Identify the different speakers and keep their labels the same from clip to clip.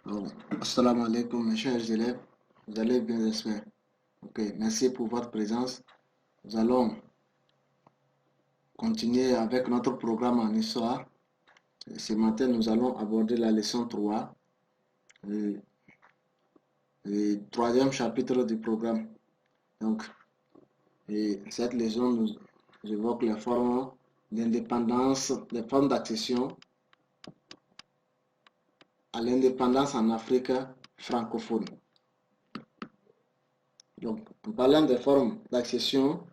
Speaker 1: Oh, Assalamu alaikum, mes chers élèves. Vous allez bien, j'espère. Ok, merci pour votre présence. Nous allons continuer avec notre programme en histoire. Ce matin, nous allons aborder la leçon 3, le, le troisième chapitre du programme. Donc, cette leçon nous évoque les formes d'indépendance, les formes d'accession à l'indépendance en Afrique francophone. Donc, en parlant des formes d'accession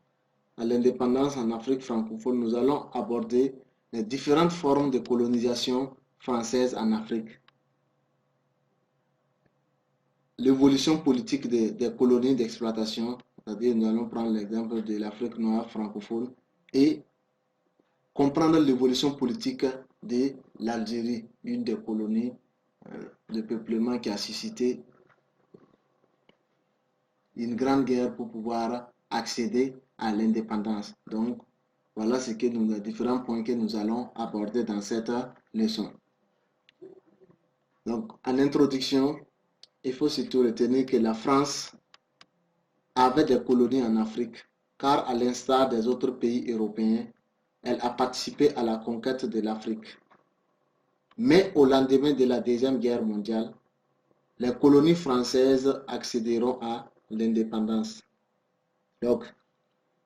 Speaker 1: à l'indépendance en Afrique francophone, nous allons aborder les différentes formes de colonisation française en Afrique. L'évolution politique des colonies d'exploitation, c'est-à-dire nous allons prendre l'exemple de l'Afrique noire francophone et comprendre l'évolution politique de l'Algérie, une des colonies de peuplement qui a suscité une grande guerre pour pouvoir accéder à l'indépendance. Donc, voilà les différents points que nous allons aborder dans cette leçon. Donc, en introduction, il faut surtout retenir que la France avait des colonies en Afrique, car à l'instar des autres pays européens, elle a participé à la conquête de l'Afrique. Mais au lendemain de la Deuxième Guerre mondiale, les colonies françaises accéderont à l'indépendance. Donc,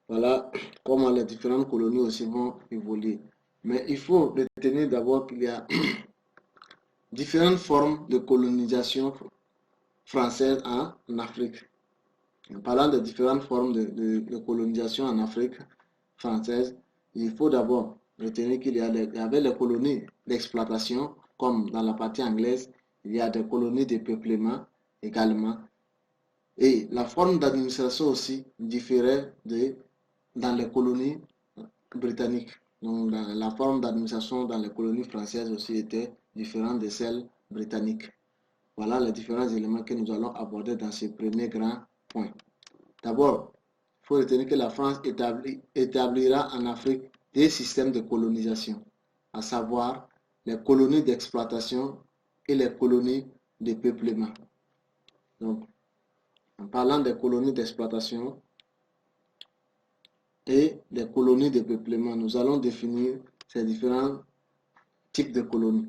Speaker 1: voilà comment les différentes colonies aussi vont évoluer. Mais il faut retenir d'abord qu'il y a différentes formes de colonisation française en Afrique. En parlant de différentes formes de colonisation en Afrique française, il faut d'abord retenir qu'il y avait les colonies d'exploitation, comme dans la partie anglaise, il y a des colonies de peuplement également. Et la forme d'administration aussi différait dans les colonies britanniques. Donc, la forme d'administration dans les colonies françaises aussi était différente de celle britannique. Voilà les différents éléments que nous allons aborder dans ce premier grand point. D'abord, il faut retenir que la France établira en Afrique des systèmes de colonisation, à savoir les colonies d'exploitation et les colonies de peuplement. Donc, en parlant des colonies d'exploitation et des colonies de peuplement, nous allons définir ces différents types de colonies.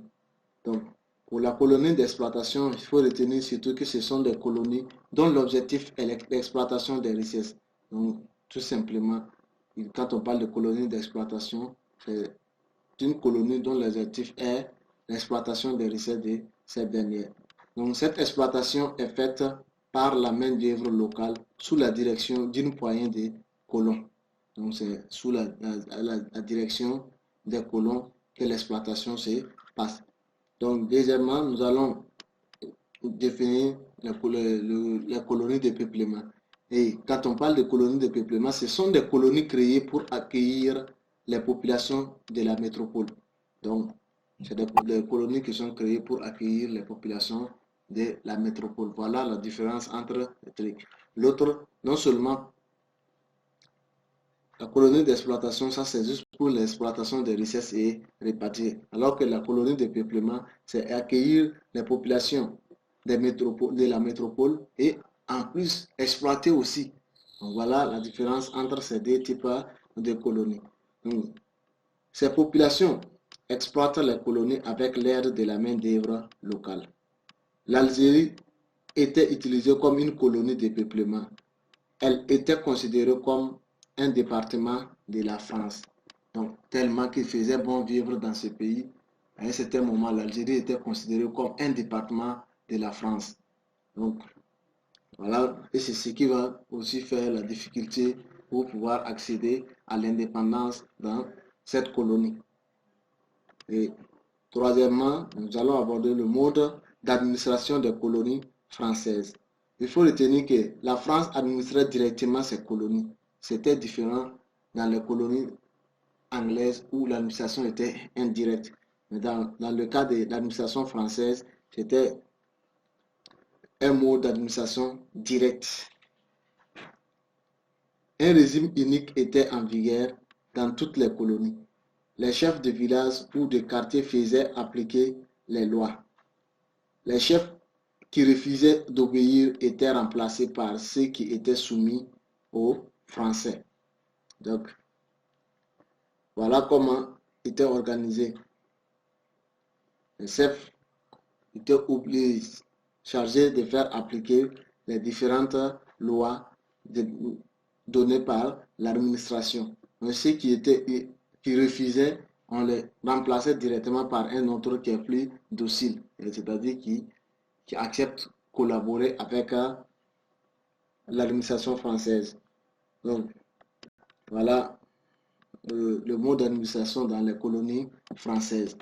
Speaker 1: Donc, pour la colonie d'exploitation, il faut retenir surtout que ce sont des colonies dont l'objectif est l'exploitation des richesses. Donc, tout simplement, quand on parle de colonie d'exploitation, c'est une colonie dont l'objectif est l'exploitation des richesses de cette dernière. Donc, cette exploitation est faite par la main-d'œuvre locale sous la direction d'une poignée de colons. Donc, c'est sous la direction des colons que l'exploitation se passe. Donc, deuxièmement, nous allons définir les colonies de peuplement. Et quand on parle de colonies de peuplement, ce sont des colonies créées pour accueillir les populations de la métropole. Donc, c'est des colonies qui sont créées pour accueillir les populations de la métropole. Voilà la différence entre les trucs. L'autre, non seulement la colonie d'exploitation, ça c'est juste pour l'exploitation des richesses et répartir. Alors que la colonie de peuplement, c'est accueillir les populations de la métropole et en plus exploiter aussi. Donc voilà la différence entre ces deux types de colonies. Donc, ces populations exploitent les colonies avec l'aide de la main-d'œuvre locale. L'Algérie était utilisée comme une colonie de peuplement. Elle était considérée comme un département de la France. Donc, tellement qu'il faisait bon vivre dans ce pays, à un certain moment, l'Algérie était considérée comme un département de la France. Donc, voilà, et c'est ce qui va aussi faire la difficulté pour pouvoir accéder à l'indépendance dans cette colonie. Et troisièmement, nous allons aborder le mode d'administration des colonies françaises. Il faut retenir que la France administrait directement ses colonies. C'était différent dans les colonies anglaises où l'administration était indirecte. Mais dans le cas de l'administration française, c'était un mode d'administration direct. Un régime unique était en vigueur dans toutes les colonies. Les chefs de village ou de quartier faisaient appliquer les lois. Les chefs qui refusaient d'obéir étaient remplacés par ceux qui étaient soumis aux Français. Donc, voilà comment était organisé. Les chefs étaient obligés, chargés de faire appliquer les différentes lois données par l'administration. Mais ceux qui refusaient, on les remplaçait directement par un autre qui est plus docile, c'est-à-dire qui accepte de collaborer avec l'administration française. Donc, voilà le mode d'administration dans les colonies françaises.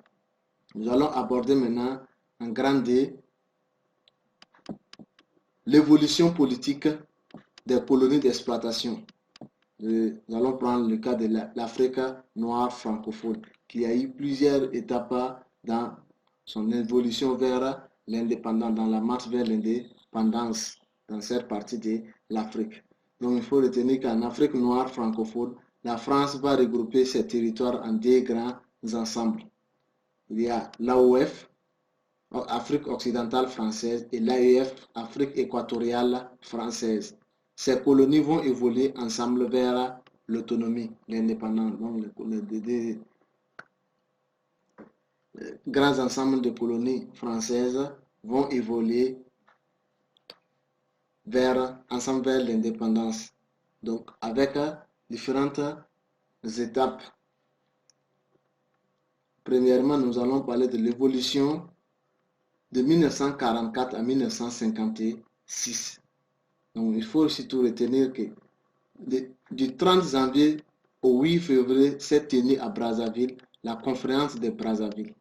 Speaker 1: Nous allons aborder maintenant en grand D l'évolution politique des colonies d'exploitation. Nous allons prendre le cas de l'Afrique noire francophone, qui a eu plusieurs étapes dans son évolution vers l'indépendance, dans la marche vers l'indépendance dans cette partie de l'Afrique. Donc il faut retenir qu'en Afrique noire francophone, la France va regrouper ses territoires en deux grands ensembles. Il y a l'AOF, Afrique occidentale française, et l'AEF, Afrique équatoriale française. Ces colonies vont évoluer ensemble vers l'autonomie, l'indépendance. Donc les grands ensembles de colonies françaises vont évoluer ensemble vers l'indépendance. Donc avec différentes étapes. Premièrement, nous allons parler de l'évolution de 1944 à 1956. Donc, il faut surtout retenir que du 30 janvier au 8 février s'est tenue à Brazzaville la conférence de Brazzaville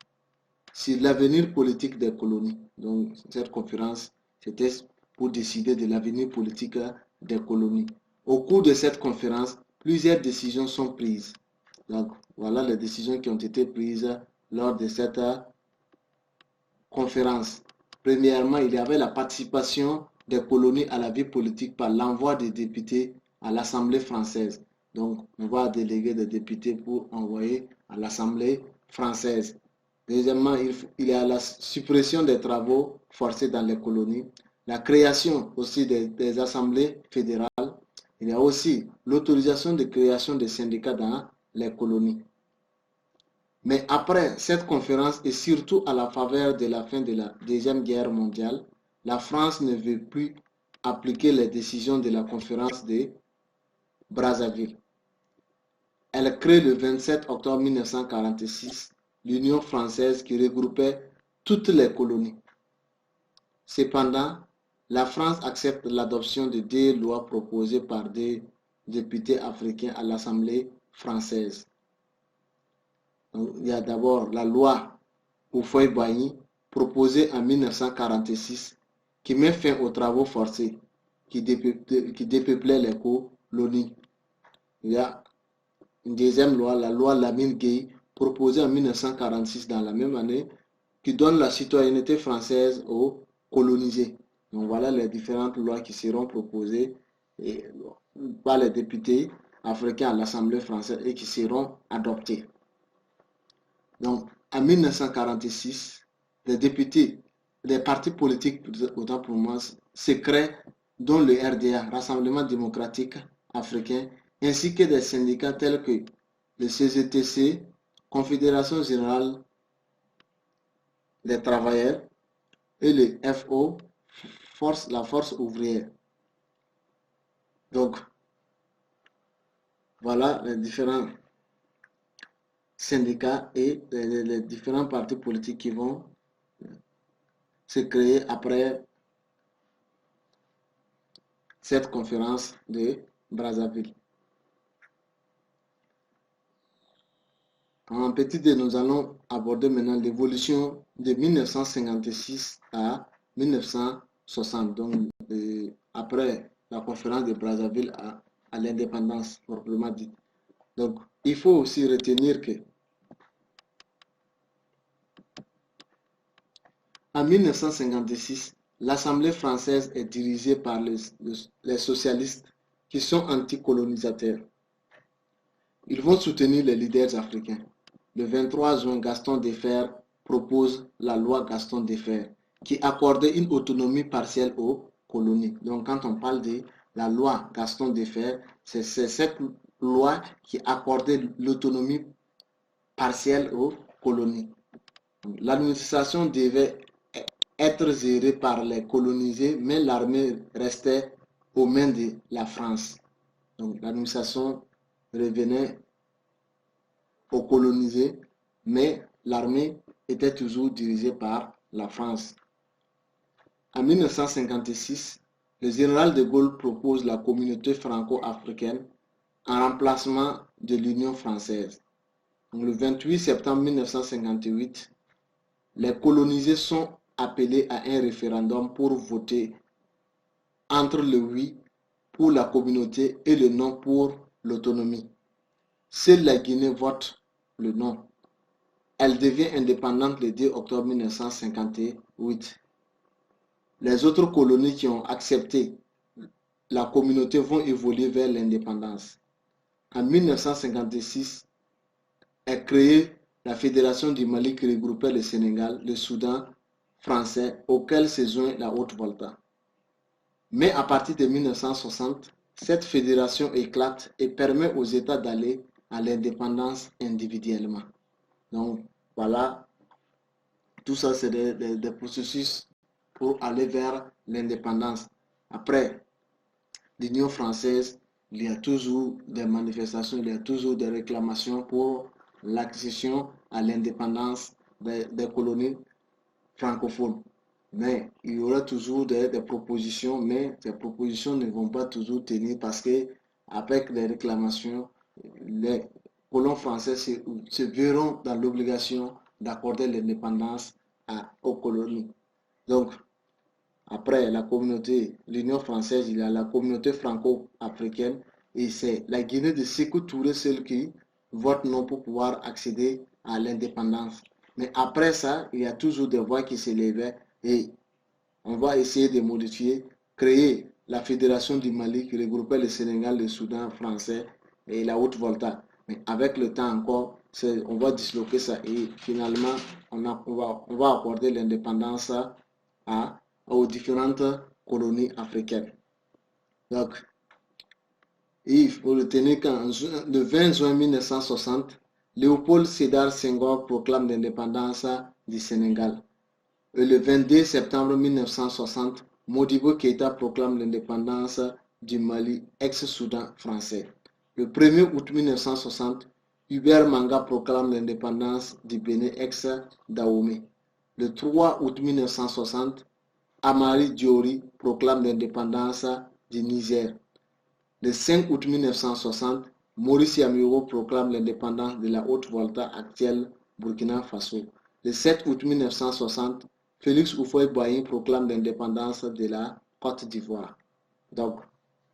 Speaker 1: sur l'avenir politique des colonies. Donc, cette conférence, c'était pour décider de l'avenir politique des colonies. Au cours de cette conférence, plusieurs décisions sont prises. Donc, voilà les décisions qui ont été prises lors de cette conférence. Premièrement, il y avait la participation des colonies à la vie politique par l'envoi des députés à l'Assemblée française. Donc, on va déléguer des députés pour envoyer à l'Assemblée française. Deuxièmement, il y a la suppression des travaux forcés dans les colonies, la création aussi des assemblées fédérales. Il y a aussi l'autorisation de création des syndicats dans les colonies. Mais après cette conférence et surtout à la faveur de la fin de la Deuxième Guerre mondiale, la France ne veut plus appliquer les décisions de la conférence de Brazzaville. Elle crée le 27 octobre 1946 l'Union française qui regroupait toutes les colonies. Cependant, la France accepte l'adoption de deux lois proposées par des députés africains à l'Assemblée française. Donc, il y a d'abord la loi Houphouët-Boigny proposée en 1946 qui met fin aux travaux forcés qui dépeuplaient les colonies. Il y a une deuxième loi, la loi Lamine-Gueye, proposée en 1946 dans la même année, qui donne la citoyenneté française aux colonisés. Donc voilà les différentes lois qui seront proposées par les députés africains à l'Assemblée française et qui seront adoptées. Donc, en 1946, les députés, les partis politiques, autant pour moi, se créent, dont le RDA, Rassemblement démocratique africain, ainsi que des syndicats tels que le CGTC, Confédération générale des travailleurs, et le FO, la force ouvrière. Donc, voilà les différents syndicats et les différents partis politiques qui vont se créer après cette conférence de Brazzaville. En petit D, nous allons aborder maintenant l'évolution de 1956 à 1960, donc après la conférence de Brazzaville à l'indépendance proprement dite. Donc, il faut aussi retenir que en 1956, l'Assemblée française est dirigée par les socialistes qui sont anticolonisateurs. Ils vont soutenir les leaders africains. Le 23 juin, Gaston Defferre propose la loi Gaston Defferre qui accordait une autonomie partielle aux colonies. Donc quand on parle de la loi Gaston Defferre, c'est cette loi qui accordait l'autonomie partielle aux colonies. L'administration devait être gérée par les colonisés, mais l'armée restait aux mains de la France. Donc l'administration revenait aux colonisés, mais l'armée était toujours dirigée par la France. En 1956, le général de Gaulle propose la communauté franco-africaine en remplacement de l'Union française. Donc, le 28 septembre 1958, les colonisés sont appelés à un référendum pour voter entre le oui pour la communauté et le non pour l'autonomie. Seule la Guinée vote le non. Elle devient indépendante le 2 octobre 1958. Les autres colonies qui ont accepté la communauté vont évoluer vers l'indépendance. En 1956 est créée la Fédération du Mali qui regroupait le Sénégal, le Soudan français, auquel se joint la Haute-Volta. Mais à partir de 1960, cette fédération éclate et permet aux États d'aller à l'indépendance individuellement. Donc voilà, tout ça c'est des processus pour aller vers l'indépendance. Après l'Union française, il y a toujours des manifestations, il y a toujours des réclamations pour l'accession à l'indépendance des colonies francophones. Mais il y aura toujours des propositions, mais ces propositions ne vont pas toujours tenir parce que avec les réclamations, les colons français se verront dans l'obligation d'accorder l'indépendance aux colonies. Donc, après la communauté, l'Union française, il y a la communauté franco-africaine et c'est la Guinée de Sékou Touré, celle qui vote non pour pouvoir accéder à l'indépendance. Mais après ça, il y a toujours des voix qui s'élevaient et on va essayer de modifier, créer la Fédération du Mali qui regroupait le Sénégal, le Soudan français et la Haute-Volta. Mais avec le temps encore, on va disloquer ça et finalement, on va accorder l'indépendance aux différentes colonies africaines. Donc, il faut retenir le 20 juin 1960, Léopold Sédar Senghor proclame l'indépendance du Sénégal. Et le 22 septembre 1960, Modibo Keïta proclame l'indépendance du Mali, ex-Soudan français. Le 1er août 1960, Hubert Manga proclame l'indépendance du Bénin, ex-Dahomey. Le 3 août 1960, Amari Diori proclame l'indépendance du Niger. Le 5 août 1960, Maurice Yamiro proclame l'indépendance de la Haute-Volta actuelle Burkina Faso. Le 7 août 1960, Félix Houphouët-Boigny proclame l'indépendance de la Côte d'Ivoire. Donc,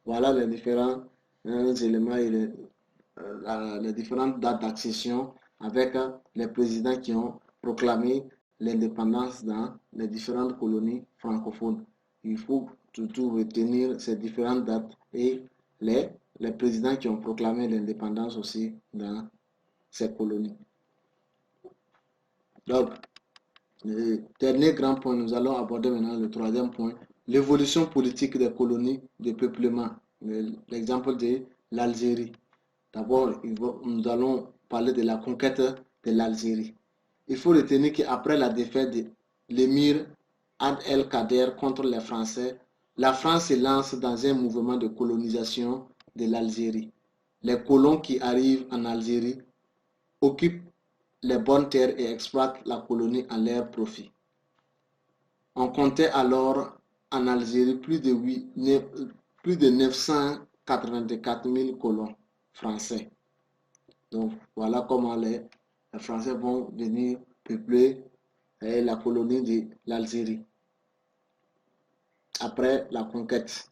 Speaker 1: voilà les différents éléments et les différentes dates d'accession avec les présidents qui ont proclamé l'indépendance dans les différentes colonies francophones. Il faut toujours retenir ces différentes dates et les présidents qui ont proclamé l'indépendance aussi dans ces colonies. Donc, le dernier grand point, nous allons aborder maintenant le troisième point, l'évolution politique des colonies de peuplement. L'exemple de l'Algérie. D'abord, nous allons parler de la conquête de l'Algérie. Il faut retenir qu'après la défaite de l'émir Abd el-Kader contre les Français, la France se lance dans un mouvement de colonisation de l'Algérie. Les colons qui arrivent en Algérie occupent les bonnes terres et exploitent la colonie en leur profit. On comptait alors en Algérie plus de 984 000 colons français. Donc voilà comment les Français vont venir peupler la colonie de l'Algérie après la conquête.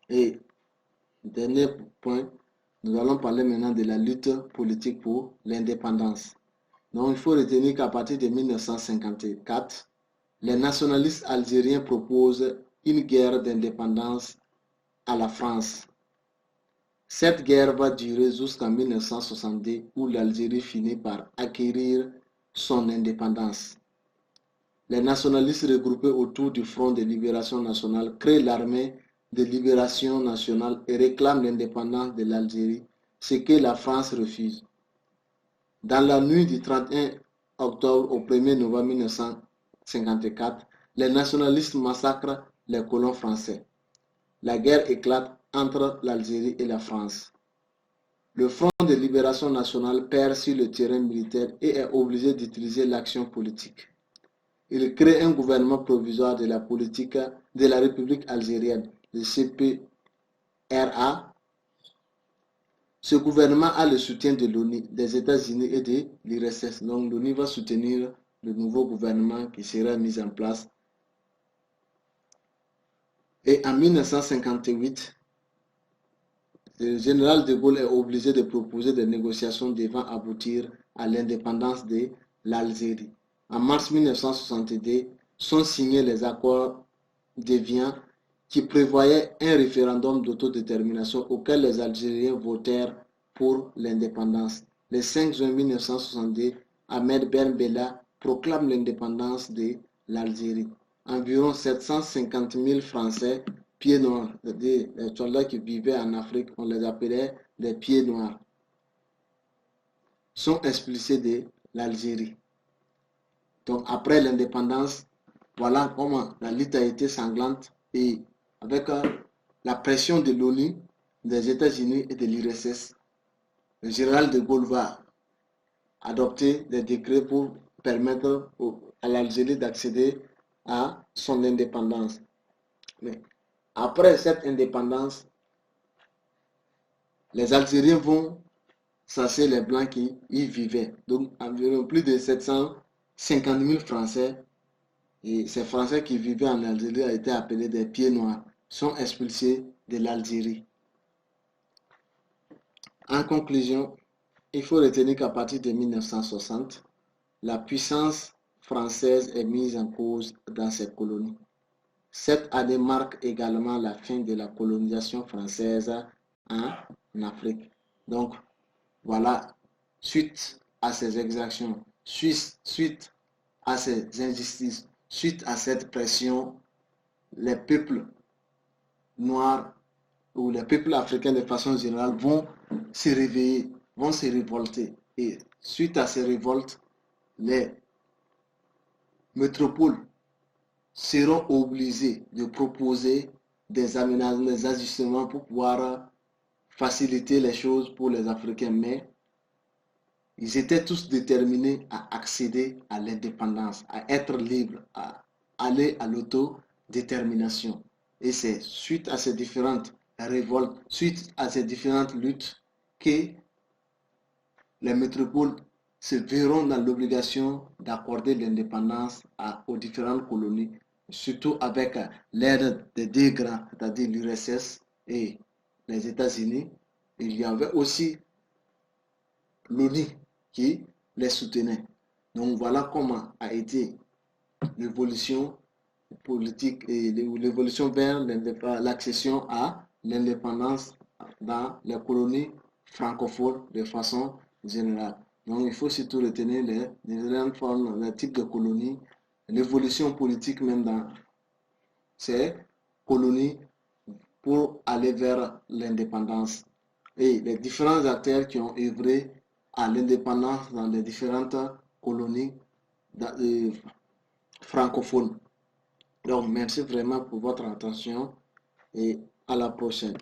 Speaker 1: Et dernier point, nous allons parler maintenant de la lutte politique pour l'indépendance. Donc il faut retenir qu'à partir de 1954, les nationalistes algériens proposent une guerre d'indépendance à la France. Cette guerre va durer jusqu'en 1962 où l'Algérie finit par acquérir son indépendance. Les nationalistes regroupés autour du Front de libération nationale créent l'armée de libération nationale et réclament l'indépendance de l'Algérie, ce que la France refuse. Dans la nuit du 31 octobre au 1er novembre 1954, les nationalistes massacrent les colons français. La guerre éclate entre l'Algérie et la France. Le Front de libération nationale perd sur le terrain militaire et est obligé d'utiliser l'action politique. Il crée un gouvernement provisoire de la politique de la République algérienne, le CPRA. Ce gouvernement a le soutien de l'ONU, des États-Unis et de l'URSS. Donc l'ONU va soutenir le nouveau gouvernement qui sera mis en place. Et en 1958, le général de Gaulle est obligé de proposer des négociations devant aboutir à l'indépendance de l'Algérie. En mars 1962, sont signés les accords d'Évian qui prévoyaient un référendum d'autodétermination auquel les Algériens votèrent pour l'indépendance. Le 5 juin 1962, Ahmed Ben Bella proclame l'indépendance de l'Algérie. Environ 750 000 Français, pieds noirs, c'est-à-dire les soldats qui vivaient en Afrique, on les appelait des pieds noirs, sont expulsés de l'Algérie. Donc après l'indépendance, voilà comment la lutte a été sanglante et avec la pression de l'ONU, des États-Unis et de l'URSS, le général de Gaulle va adopter des décrets pour permettre à l'Algérie d'accéder à son indépendance. Mais après cette indépendance, les Algériens vont chasser les Blancs qui y vivaient. Donc environ plus de 750 000 Français. Et ces Français qui vivaient en Algérie ont été appelés des pieds noirs, sont expulsés de l'Algérie. En conclusion, il faut retenir qu'à partir de 1960, la puissance française est mise en cause dans ces colonies. Cette année marque également la fin de la colonisation française en Afrique. Donc, voilà, suite à ces exactions, suite à ces injustices, suite à cette pression, les peuples noirs ou les peuples africains de façon générale vont se réveiller, vont se révolter. Et suite à ces révoltes, les métropoles seront obligées de proposer des aménagements, des ajustements pour pouvoir faciliter les choses pour les Africains. Mais ils étaient tous déterminés à accéder à l'indépendance, à être libres, à aller à l'autodétermination. Et c'est suite à ces différentes révoltes, suite à ces différentes luttes, que les métropoles se verront dans l'obligation d'accorder l'indépendance aux différentes colonies, surtout avec l'aide des deux grands, c'est-à-dire l'URSS et les États-Unis. Il y avait aussi l'ONU qui les soutenait. Donc voilà comment a été l'évolution politique et l'évolution vers l'accession à l'indépendance dans les colonies francophones de façon générale. Donc il faut surtout retenir les différentes formes, les types de colonies, l'évolution politique même dans ces colonies pour aller vers l'indépendance et les différents acteurs qui ont œuvré à l'indépendance dans les différentes colonies francophones. Donc, merci vraiment pour votre attention et à la prochaine.